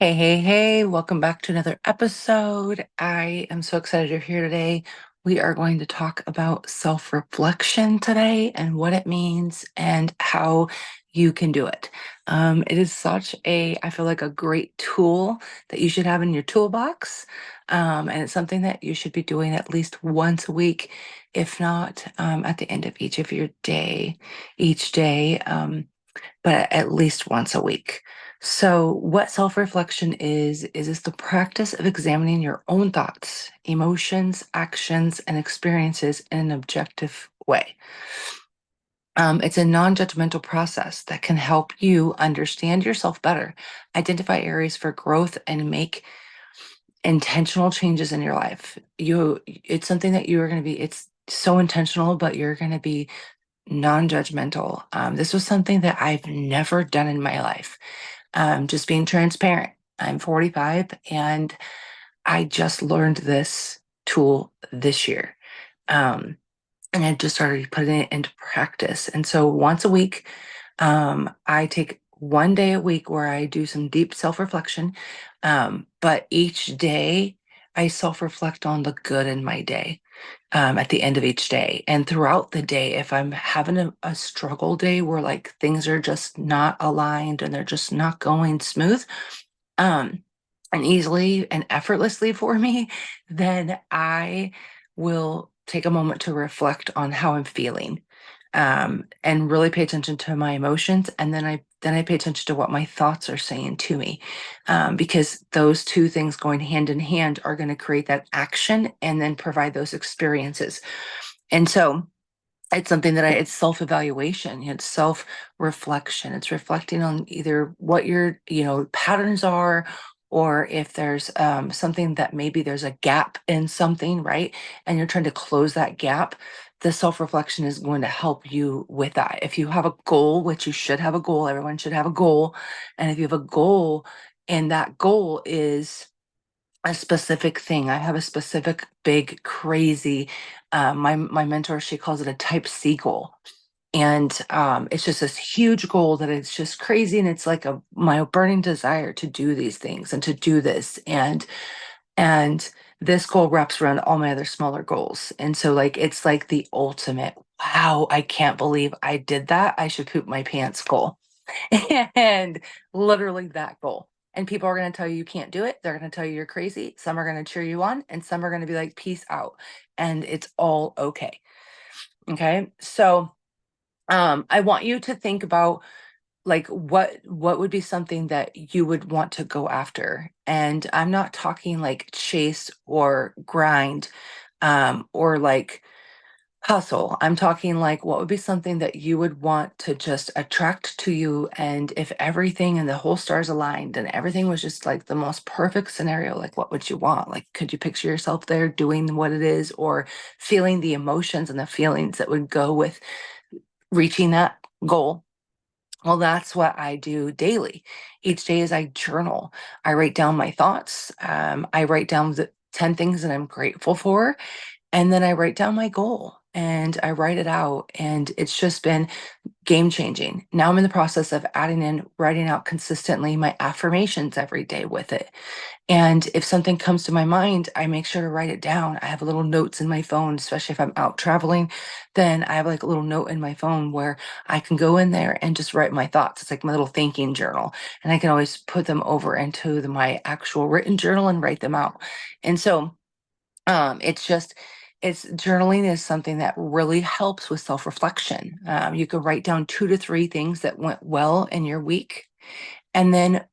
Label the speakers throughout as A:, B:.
A: Hey, hey, hey, welcome back to another episode. I am so excited you're here today. We are going to talk about self-reflection today and what it means and how you can do it. It is such I feel like a great tool that you should have in your toolbox. And it's something that you should be doing at least once a week, if not at the end of each day. But at least once a week. So, what self reflection is it's the practice of examining your own thoughts, emotions, actions, and experiences in an objective way. It's a non judgmental process that can help you understand yourself better, identify areas for growth, and make intentional changes in your life. It's something that you are going to be, it's so intentional, but you're going to be non-judgmental. This was something that I've never done in my life. Just being transparent. I'm 45 and I just learned this tool this year. Um, and I just started putting it into practice. And so once a week, I take one day a week where I do some deep self-reflection. But each day I self-reflect on the good in my day at the end of each day. And throughout the day, if I'm having a struggle day where like things are just not aligned and they're just not going smooth, um, and easily and effortlessly for me, then I will take a moment to reflect on how I'm feeling, and really pay attention to my emotions. And then I pay attention to what my thoughts are saying to me, because those two things going hand in hand are going to create that action and then provide those experiences. And so it's something that it's self-evaluation, it's self-reflection. It's reflecting on either what your, patterns are, or if there's something that maybe there's a gap in something, right? And you're trying to close that gap. The self-reflection is going to help you with that. If you have a goal, which you should have a goal, everyone should have a goal. And if you have a goal and that goal is a specific thing. I have a specific big crazy my mentor, she calls it a type C goal. And it's just this huge goal that it's just crazy, and it's like a my burning desire to do these things and to do this. And this goal wraps around all my other smaller goals. And so like it's like the ultimate, wow, I can't believe I did that. I should poop my pants goal. And literally that goal. And people are going to tell you you can't do it. They're going to tell you you're crazy. Some are going to cheer you on, and some are going to be like, peace out. And it's all okay. Okay. So I want you to think about like what would be something that you would want to go after. And I'm not talking like chase or grind, or like hustle. I'm talking like what would be something that you would want to just attract to you, and if everything and the whole stars aligned and everything was just like the most perfect scenario, like what would you want? Like could you picture yourself there doing what it is, or feeling the emotions and the feelings that would go with reaching that goal? Well, that's what I do daily. Each day as I journal, I write down my thoughts. I write down the 10 things that I'm grateful for, and then I write down my goal and I write it out. And it's just been game changing. Now I'm in the process of adding in writing out consistently my affirmations every day with it. And if something comes to my mind, I make sure to write it down. I have little notes in my phone, especially if I'm out traveling, then I have like a little note in my phone where I can go in there and just write my thoughts. It's like my little thinking journal. And I can always put them over into my actual written journal and write them out. And so it's just, it's journaling is something that really helps with self-reflection. You could write down 2 to 3 things that went well in your week, and then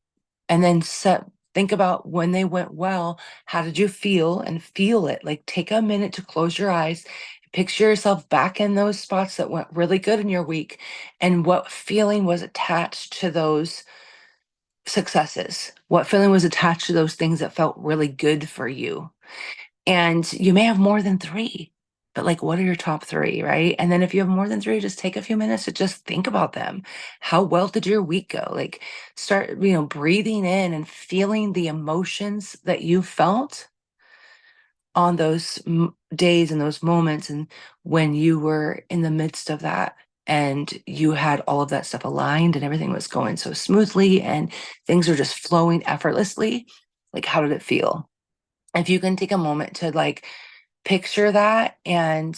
A: think about when they went well, how did you feel, and feel it. Like take a minute to close your eyes, picture yourself back in those spots that went really good in your week, and what feeling was attached to those successes. What feeling was attached to those things that felt really good for you? And you may have more than 3, but like, what are your top 3, right? And then if you have more than 3, just take a few minutes to just think about them. How well did your week go? Like, start, breathing in and feeling the emotions that you felt on those days and those moments, and when you were in the midst of that. and you had all of that stuff aligned and everything was going so smoothly and things are just flowing effortlessly, like how did it feel? If you can take a moment to like picture that and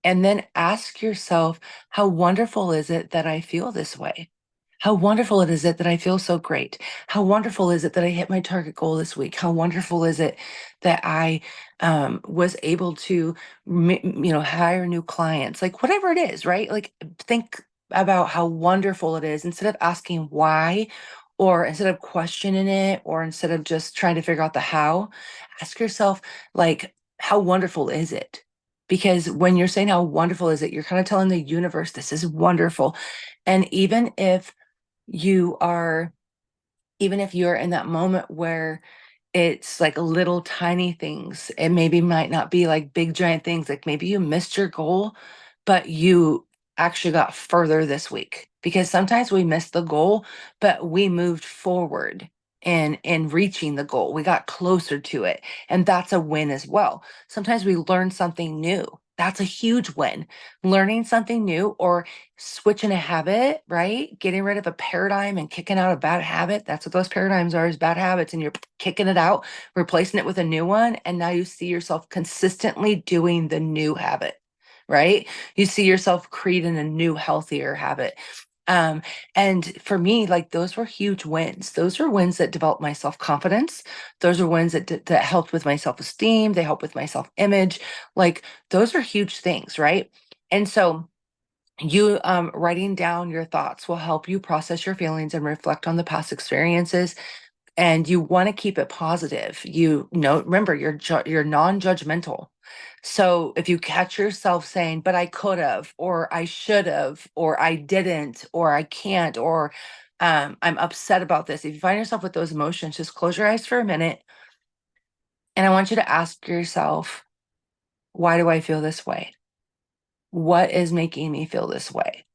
A: then ask yourself, how wonderful is it that I feel this way? How wonderful it is it that I feel so great? How wonderful is it that I hit my target goal this week? How wonderful is it that I was able to, hire new clients? Like whatever it is, right? Like think about how wonderful it is instead of asking why, or instead of questioning it, or instead of just trying to figure out the how. Ask yourself, like, how wonderful is it? Because when you're saying how wonderful is it, you're kind of telling the universe this is wonderful. And you are even if you're in that moment where it's like little tiny things, it maybe might not be like big giant things, like maybe you missed your goal, but you actually got further this week. Because sometimes we miss the goal, but we moved forward in reaching the goal. We got closer to it, and that's a win as well. Sometimes we learn something new. That's a huge win. Learning something new, or switching a habit, right? Getting rid of a paradigm and kicking out a bad habit. That's what those paradigms are, is bad habits. And you're kicking it out, replacing it with a new one. And now you see yourself consistently doing the new habit, right? You see yourself creating a new, healthier habit. Um, and for me, like those were huge wins. Those were wins that developed my self-confidence. Those are wins that helped with my self-esteem. They help with my self-image. Like those are huge things, right? And so you writing down your thoughts will help you process your feelings and reflect on the past experiences. And you want to keep it positive. You know, remember you're non-judgmental. So if you catch yourself saying, "But I could have," or "I should have," or "I didn't," or "I can't," or "I'm upset about this," if you find yourself with those emotions, just close your eyes for a minute, and I want you to ask yourself, "Why do I feel this way? What is making me feel this way?"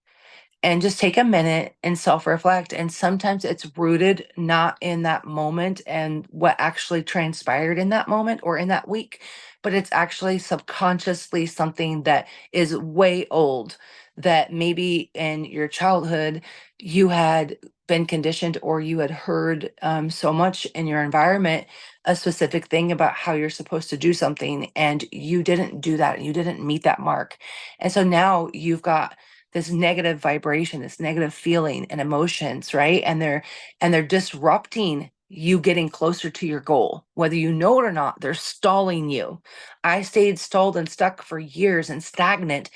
A: And just take a minute and self-reflect. And sometimes it's rooted not in that moment and what actually transpired in that moment or in that week, but it's actually subconsciously something that is way old, that maybe in your childhood you had been conditioned, or you had heard so much in your environment a specific thing about how you're supposed to do something, and you didn't do that, you didn't meet that mark. And so now you've got this negative vibration, this negative feeling and emotions, right? And they're disrupting you getting closer to your goal. Whether you know it or not, they're stalling you. I stayed stalled and stuck for years and stagnant,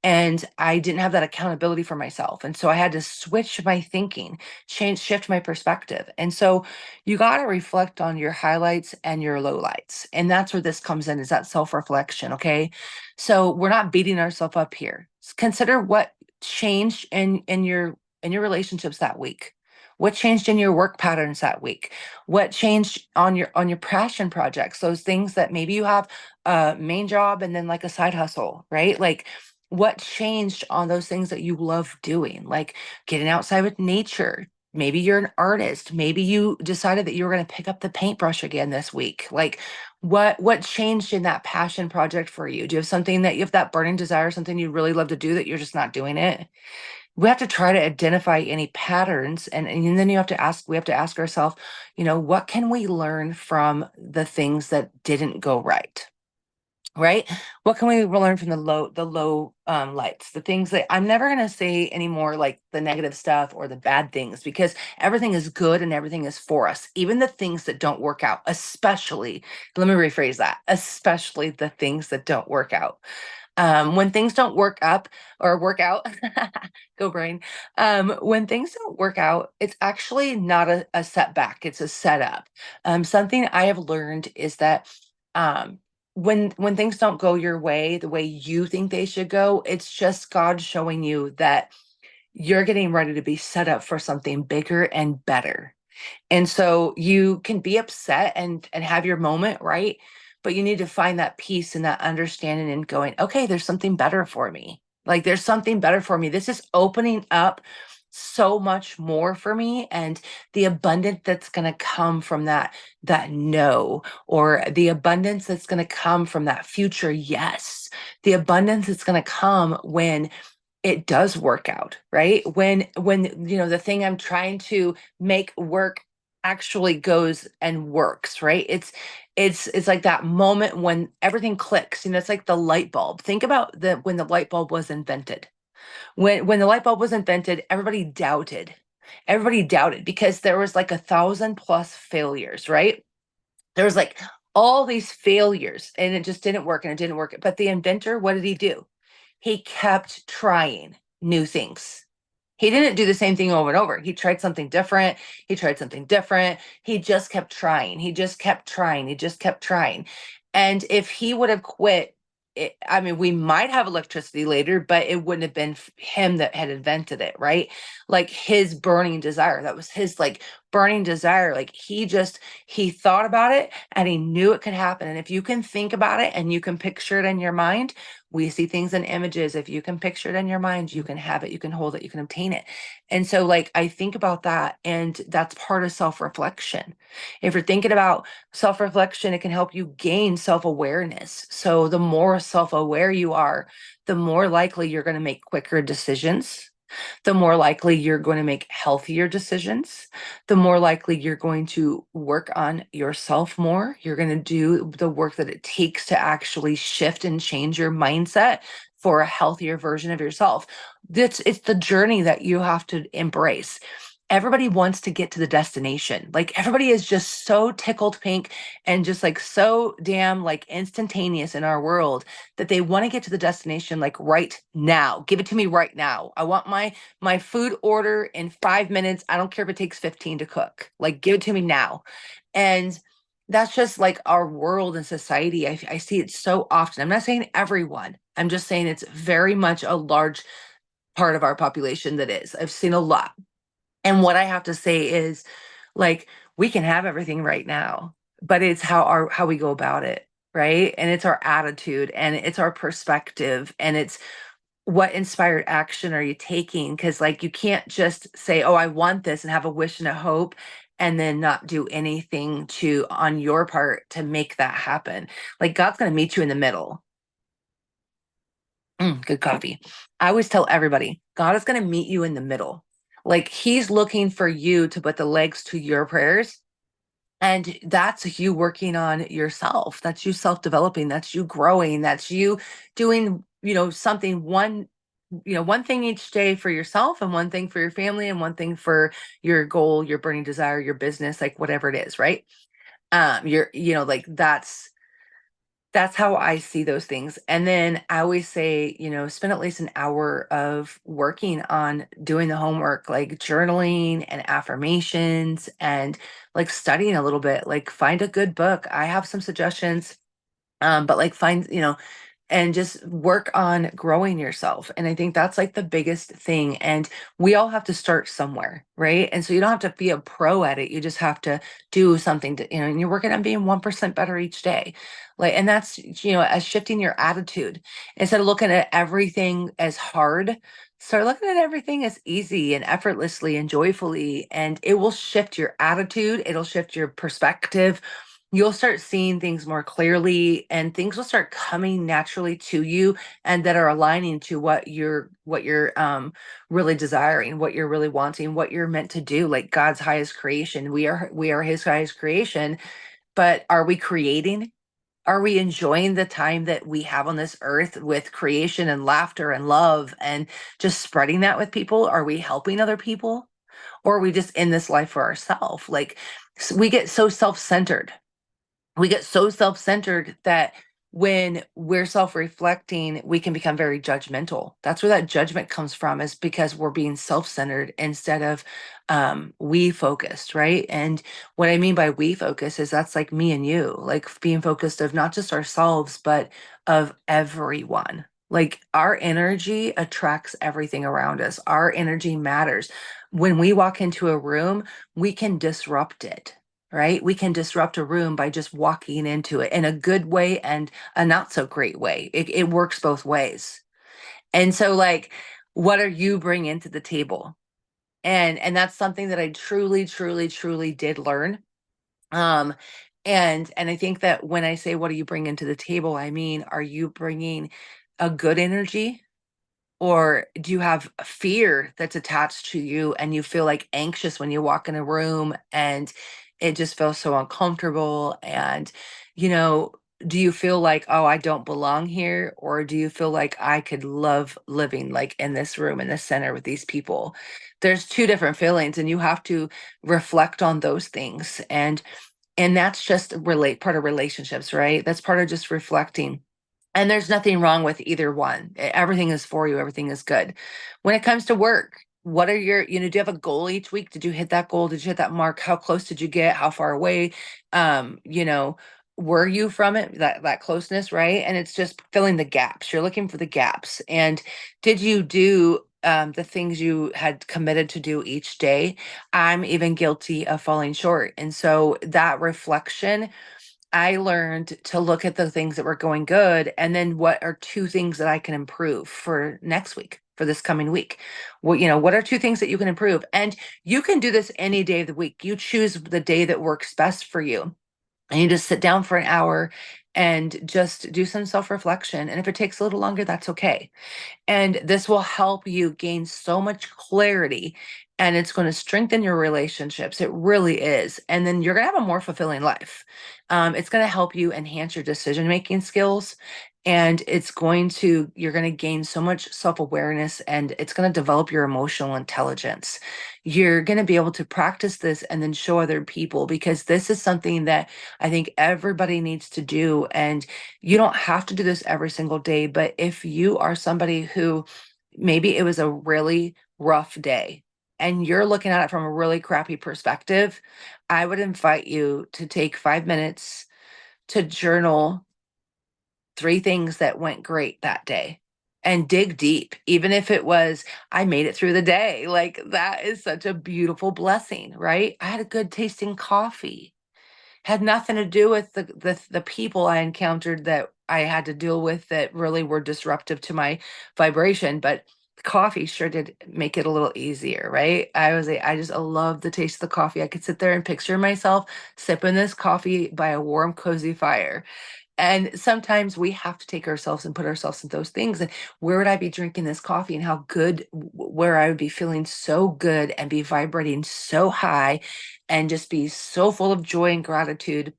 A: and I didn't have that accountability for myself. And so I had to switch my thinking, shift my perspective. And so you got to reflect on your highlights and your lowlights. And that's where this comes in, is that self-reflection. Okay. So we're not beating ourselves up here. Consider what changed in your relationships that week. What changed in your work patterns that week? What changed on your passion projects? Those things that maybe you have a main job and then like a side hustle, right? Like what changed on those things that you love doing, like getting outside with nature. Maybe you're an artist. Maybe you decided that you were going to pick up the paintbrush again this week. Like what changed in that passion project for you? Do you have something that you have that burning desire, something you really love to do that you're just not doing it? We have to try to identify any patterns, and then we have to ask ourselves, what can we learn from the things that didn't go right? Right? What can we learn from the low lights, the things that I'm never going to say anymore, like the negative stuff or the bad things, because everything is good and everything is for us, even the things that don't work out, especially, let me rephrase that, especially the things that don't work out. When things don't work up or work out, go brain. When things don't work out, it's actually not a setback, it's a setup. Something I have learned is that um, when things don't go your way, the way you think they should go, it's just God showing you that you're getting ready to be set up for something bigger and better. And so you can be upset and have your moment, right? But you need to find that peace and that understanding and going, okay, there's something better for me. Like there's something better for me. This is opening up so much more for me, and the abundance that's going to come from that no, or the abundance that's going to come from that future yes. The abundance that's going to come when it does work out, right? When the thing I'm trying to make work actually goes and works, right? It's like that moment when everything clicks. It's like the light bulb. Think about the when the light bulb was invented. When the light bulb was invented, everybody doubted. Everybody doubted because there was like 1,000 plus failures, right? There was like all these failures and it just didn't work and it didn't work. But the inventor, what did he do? He kept trying new things. He didn't do the same thing over and over. He tried something different. He tried something different. He just kept trying. He just kept trying. He just kept trying. And if he would have quit, I mean, we might have electricity later, but it wouldn't have been him that had invented it, right? Like his burning desire. That was his like burning desire. Like he thought about it and he knew it could happen. And if you can think about it and you can picture it in your mind, we see things in images. If you can picture it in your mind, you can have it, you can hold it, you can obtain it. And so, like, I think about that, and that's part of self reflection. If you're thinking about self reflection, it can help you gain self awareness. So, the more self aware you are, the more likely you're going to make quicker decisions, the more likely you're going to make healthier decisions, the more likely you're going to work on yourself more. You're going to do the work that it takes to actually shift and change your mindset for a healthier version of yourself. It's the journey that you have to embrace. Everybody wants to get to the destination. Like everybody is just so tickled pink and just like so damn like instantaneous in our world that they want to get to the destination like right now. Give it to me right now. I want my food order in 5 minutes. I don't care if it takes 15 to cook. Like, give it to me now. And that's just like our world and society. I see it so often. I'm not saying everyone, I'm just saying it's very much a large part of our population that is. I've seen a lot. And what I have to say is, like, we can have everything right now, but it's how we go about it, right? And it's our attitude and it's our perspective and it's what inspired action are you taking? Because like you can't just say, "Oh, I want this," and have a wish and a hope, and then not do anything to on your part to make that happen. Like God's gonna meet you in the middle. Good coffee. I always tell everybody, God is gonna meet you in the middle. Like He's looking for you to put the legs to your prayers. And that's you working on yourself. That's you self-developing. That's you growing. That's you doing, something one thing each day for yourself and one thing for your family and one thing for your goal, your burning desire, your business, like whatever it is, right? Like that's how I see those things. And then I always say, spend at least an hour of working on doing the homework, like journaling and affirmations and like studying a little bit, like find a good book. I have some suggestions. But like find, and just work on growing yourself. And I think that's like the biggest thing. And we all have to start somewhere, right? And so you don't have to be a pro at it. You just have to do something to, and you're working on being 1% better each day. Like, and that's, as shifting your attitude instead of looking at everything as hard, start looking at everything as easy and effortlessly and joyfully. And it will shift your attitude, it'll shift your perspective. You'll start seeing things more clearly and things will start coming naturally to you and that are aligning to what you're really desiring, what you're really wanting, what you're meant to do. Like God's highest creation, we are his highest creation. But are we creating? Are we enjoying the time that we have on this earth with creation and laughter and love and just spreading that with people? Are we helping other people, or are we just in this life for ourselves? Like we get so self-centered, that when we're self-reflecting, we can become very judgmental. That's where that judgment comes from, is because we're being self-centered instead of we focused, right? And what I mean by we focus is that's like me and you, like being focused of not just ourselves, but of everyone. Like our energy attracts everything around us. Our energy matters. When we walk into a room, we can disrupt it, right? We can disrupt a room by just walking into it in a good way and a not so great way. It works both ways. And so, like, what are you bringing to the table? And that's something that I truly, truly, truly did learn. Um, and I think that when I say what are you bringing to the table, I mean, are you bringing a good energy? Or do you have a fear that's attached to you and you feel like anxious when you walk in a room and it just feels so uncomfortable? And, you know, do you feel like, oh, I don't belong here? Or do you feel like I could love living like in this room in the center with these people? There's two different feelings, and you have to reflect on those things. And that's just relate part of relationships, right? That's part of just reflecting. And there's nothing wrong with either one. Everything is for you, everything is good. When it comes to work, what are your, do you have a goal each week? Did you hit that goal? Did you hit that mark? How close did you get? How far away? You know, were you from it, that closeness, right? And it's just filling the gaps. You're looking for the gaps. And did you do the things you had committed to do each day? I'm even guilty of falling short. And so that reflection, I learned to look at the things that were going good and then what are two things that I can improve for next week, for this coming week. What are two things that you can improve? And you can do this any day of the week. You choose the day that works best for you. And you just sit down for an hour and just do some self-reflection. And if it takes a little longer, that's okay. And this will help you gain so much clarity, and it's going to strengthen your relationships. It really is. And then you're going to have a more fulfilling life. It's going to help you enhance your decision making skills. And you're going to gain so much self awareness, and it's going to develop your emotional intelligence. You're going to be able to practice this and then show other people, because this is something that I think everybody needs to do. And you don't have to do this every single day, but if you are somebody who maybe it was a really rough day and you're looking at it from a really crappy perspective, I would invite you to take 5 minutes to journal three things that went great that day and dig deep, even if it was, I made it through the day. Like that is such a beautiful blessing, right? I had a good tasting coffee. Had nothing to do with the people I encountered that I had to deal with that really were disruptive to my vibration, but coffee sure did make it a little easier, right? I just love the taste of the coffee. I could sit there and picture myself sipping this coffee by a warm, cozy fire. And sometimes we have to take ourselves and put ourselves in those things. And where would I be drinking this coffee, and how good, where I would be feeling so good and be vibrating so high and just be so full of joy and gratitude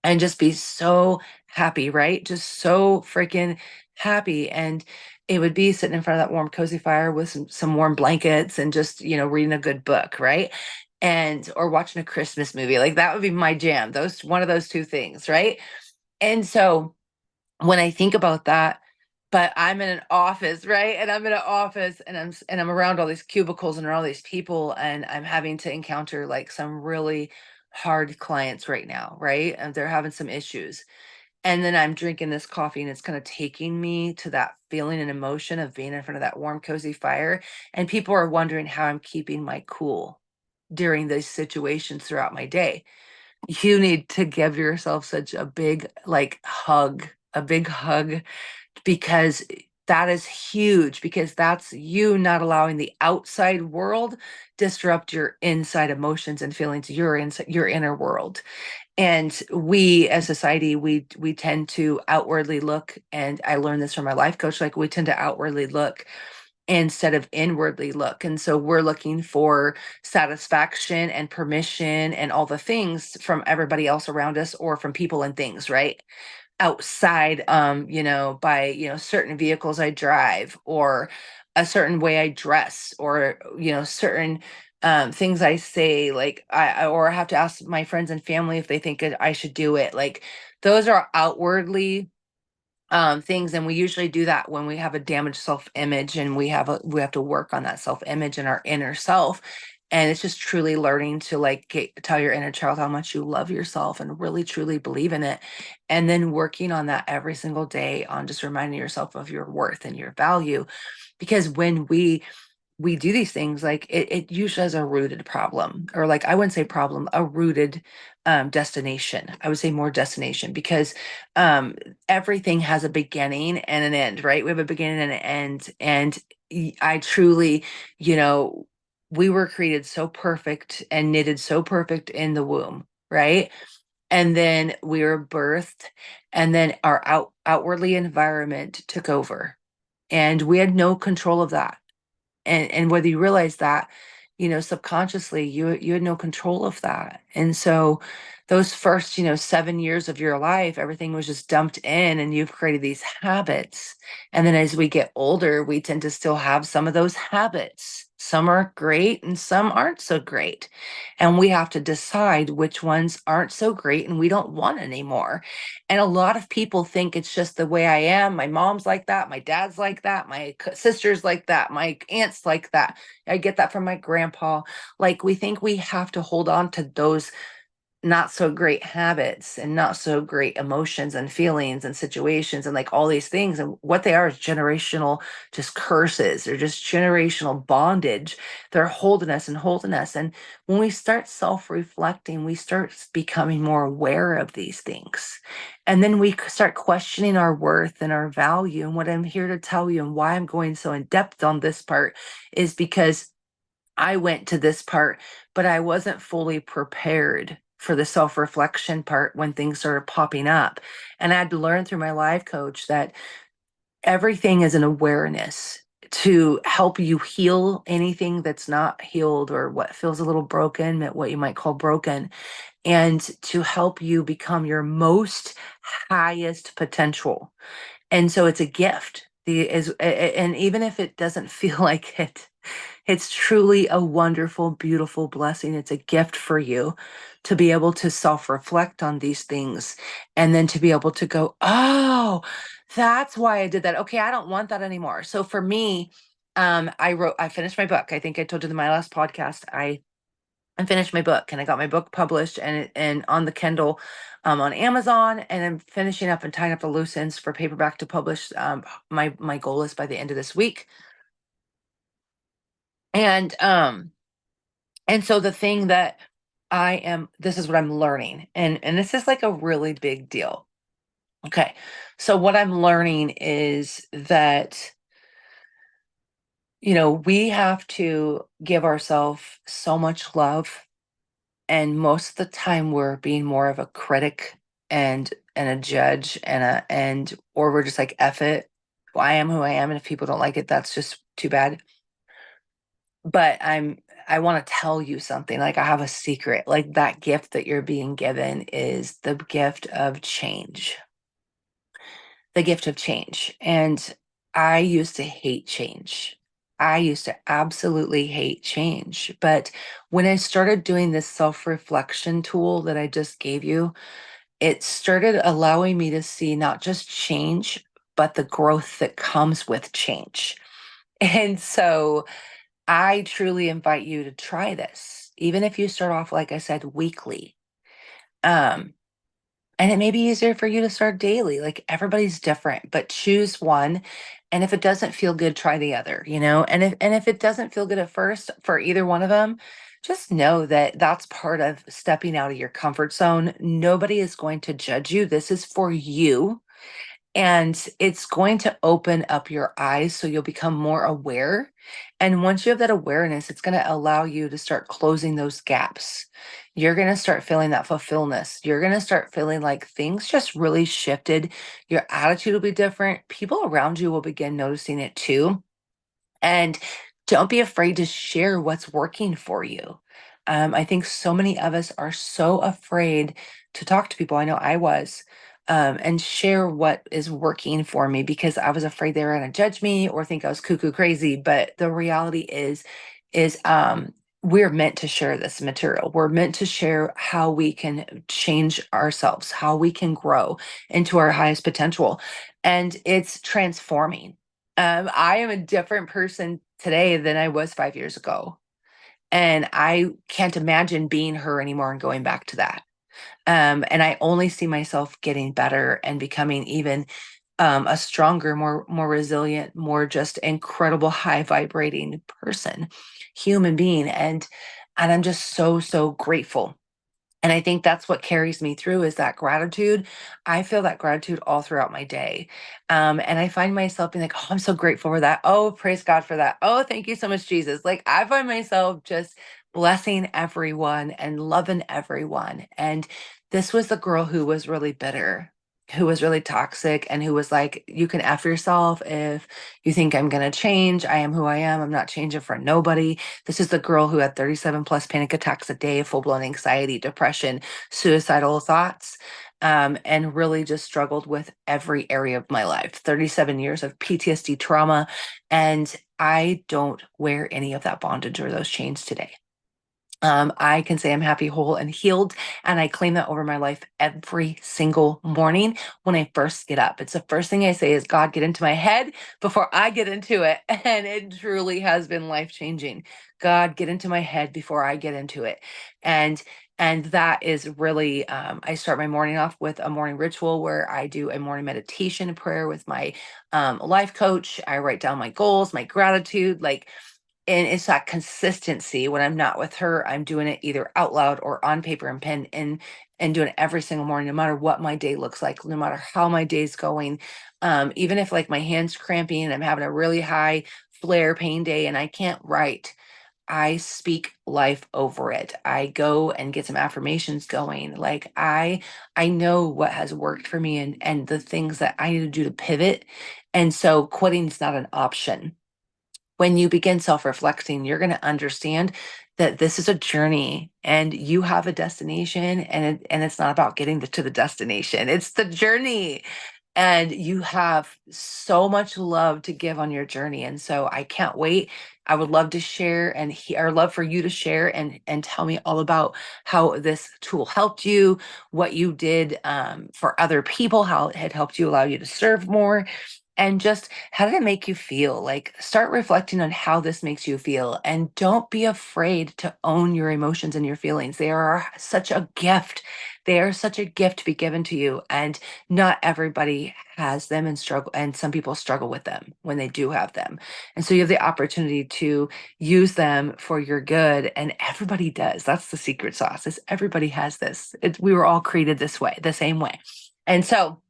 A: and just be so happy, right? Just so freaking happy. And it would be sitting in front of that warm, cozy fire with some warm blankets and just, reading a good book, right? And or watching a Christmas movie. Like that would be my jam. Those one of those two things, right? And so when I think about that, but I'm in an office, right? And I'm in an office and I'm around all these cubicles and all these people, and I'm having to encounter like some really hard clients right now, right? And they're having some issues. And then I'm drinking this coffee and it's kind of taking me to that feeling and emotion of being in front of that warm, cozy fire. And people are wondering how I'm keeping my cool during these situations throughout my day. You need to give yourself such a big like hug, a big hug, because that is huge, because that's you not allowing the outside world disrupt your inside emotions and feelings, your inner world. And we as society, we tend to outwardly look, and I learned this from my life coach, like we tend to outwardly look instead of inwardly look. And so we're looking for satisfaction and permission and all the things from everybody else around us or from people and things, right? Outside, by, certain vehicles I drive, or a certain way I dress, or, certain things I say, like or I have to ask my friends and family if they think I should do it. Like those are outwardly things, and we usually do that when we have a damaged self-image, and we have to work on that self-image and our inner self. And it's just truly learning to like tell your inner child how much you love yourself and really truly believe in it, and then working on that every single day, on just reminding yourself of your worth and your value. Because when we do these things, like it usually has a rooted problem, or like I wouldn't say problem, a rooted destination. I would say more destination, because um everything has a beginning and an end, right? We have a beginning and an end. And I truly, you know we were created so perfect and knitted so perfect in the womb, right? And then we were birthed, and then our outwardly environment took over. And we had no control of that. And whether you realize that, subconsciously you had no control of that. And so those first, 7 years of your life, everything was just dumped in and you've created these habits. And then as we get older, we tend to still have some of those habits. Some are great and some aren't so great. And we have to decide which ones aren't so great and we don't want anymore. And a lot of people think it's just the way I am. My mom's like that. My dad's like that. My sister's like that. My aunt's like that. I get that from my grandpa. Like, we think we have to hold on to those not so great habits and not so great emotions and feelings and situations and like all these things. And what they are is generational just curses. They're just generational bondage. They're holding us and holding us. And when we start self-reflecting, we start becoming more aware of these things. And then we start questioning our worth and our value. And what I'm here to tell you and why I'm going so in depth on this part is because I went to this part, but I wasn't fully prepared for the self reflection part when things started popping up. And I had to learn through my life coach that everything is an awareness to help you heal anything that's not healed or what feels a little broken, what you might call broken, and to help you become your most highest potential. And so it's a gift. And even if it doesn't feel like it, it's truly a wonderful, beautiful blessing. It's a gift for you to be able to self reflect on these things and then to be able to go, oh, that's why I did that. Okay, I don't want that anymore. So for me, I finished my book. I think I told you in my last podcast, I finished my book and I got my book published and on the Kindle, on Amazon, and I'm finishing up and tying up the loose ends for paperback to publish. My goal is by the end of this week. And so the thing that this is what I'm learning, and this is like a really big deal. Okay. So what I'm learning is that, we have to give ourselves so much love. And most of the time we're being more of a critic and a judge or we're just like, F it. I am who I am. And if people don't like it, that's just too bad. But I want to tell you something. Like, I have a secret. Like, that gift that you're being given is the gift of change. The gift of change. And I used to hate change. I used to absolutely hate change. But when I started doing this self-reflection tool that I just gave you, it started allowing me to see not just change, but the growth that comes with change. And so I truly invite you to try this, even if you start off, like I said, weekly. Um, and it may be easier for you to start daily. Like, everybody's different, but choose one. And if it doesn't feel good, try the other, And if it doesn't feel good at first for either one of them, just know that that's part of stepping out of your comfort zone. Nobody is going to judge you. This is for you. And it's going to open up your eyes so you'll become more aware. And once you have that awareness, it's going to allow you to start closing those gaps. You're going to start feeling that fulfillment. You're going to start feeling like things just really shifted. Your attitude will be different. People around you will begin noticing it too. And don't be afraid to share what's working for you. I think so many of us are so afraid to talk to people. I know I was, and share what is working for me because I was afraid they were going to judge me or think I was cuckoo crazy. But the reality is we're meant to share this material. We're meant to share how we can change ourselves, how we can grow into our highest potential. And it's transforming. I am a different person today than I was 5 years ago. And I can't imagine being her anymore and going back to that. And I only see myself getting better and becoming even a stronger, more resilient, more just incredible, high vibrating person, human being. And I'm just so, so grateful. And I think that's what carries me through is that gratitude. I feel that gratitude all throughout my day. And I find myself being like, oh, I'm so grateful for that. Oh, praise God for that. Oh, thank you so much, Jesus. Like, I find myself just blessing everyone and loving everyone. And this was the girl who was really bitter. who was really toxic and who was like, you can F yourself if you think I'm going to change. I am who I am. I'm not changing for nobody. This is the girl who had 37 plus panic attacks a day, full blown anxiety, depression, suicidal thoughts, and really just struggled with every area of my life. 37 years of PTSD trauma. And I don't wear any of that bondage or those chains today. I can say I'm happy, whole, and healed, and I claim that over my life every single morning when I first get up. It's the first thing I say is, God, get into my head before I get into it. And it truly has been life-changing. God, get into my head before I get into it. And that is really, I start my morning off with a morning ritual where I do a morning meditation prayer with my life coach. I write down my goals, my gratitude, like, and it's that consistency. When I'm not with her, I'm doing it either out loud or on paper and pen, and doing it every single morning, no matter what my day looks like, no matter how my day's going. Even if like my hand's cramping and I'm having a really high flare pain day and I can't write, I speak life over it. I go and get some affirmations going. Like I know what has worked for me, and the things that I need to do to pivot. And so quitting is not an option. When you begin self-reflecting, you're going to understand that this is a journey and you have a destination, and it's not about getting to the destination. It's the journey. And you have so much love to give on your journey. And so I can't wait. I would love to share or love for you to share and tell me all about how this tool helped you, what you did for other people, how it had helped you, allow you to serve more, and just how did it make you feel? Like, start reflecting on how this makes you feel, and don't be afraid to own your emotions and your feelings. They are such a gift. They are such a gift to be given to you, and not everybody has them, and struggle, and some people struggle with them when they do have them. And so you have the opportunity to use them for your good, and everybody does. That's the secret sauce. Is everybody has this. We were all created this way, the same way. And so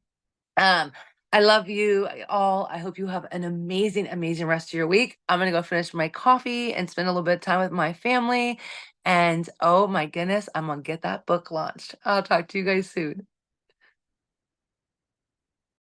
A: um, I love you all. I hope you have an amazing, amazing rest of your week. I'm gonna go finish my coffee and spend a little bit of time with my family. And oh my goodness, I'm gonna get that book launched. I'll talk to you guys soon.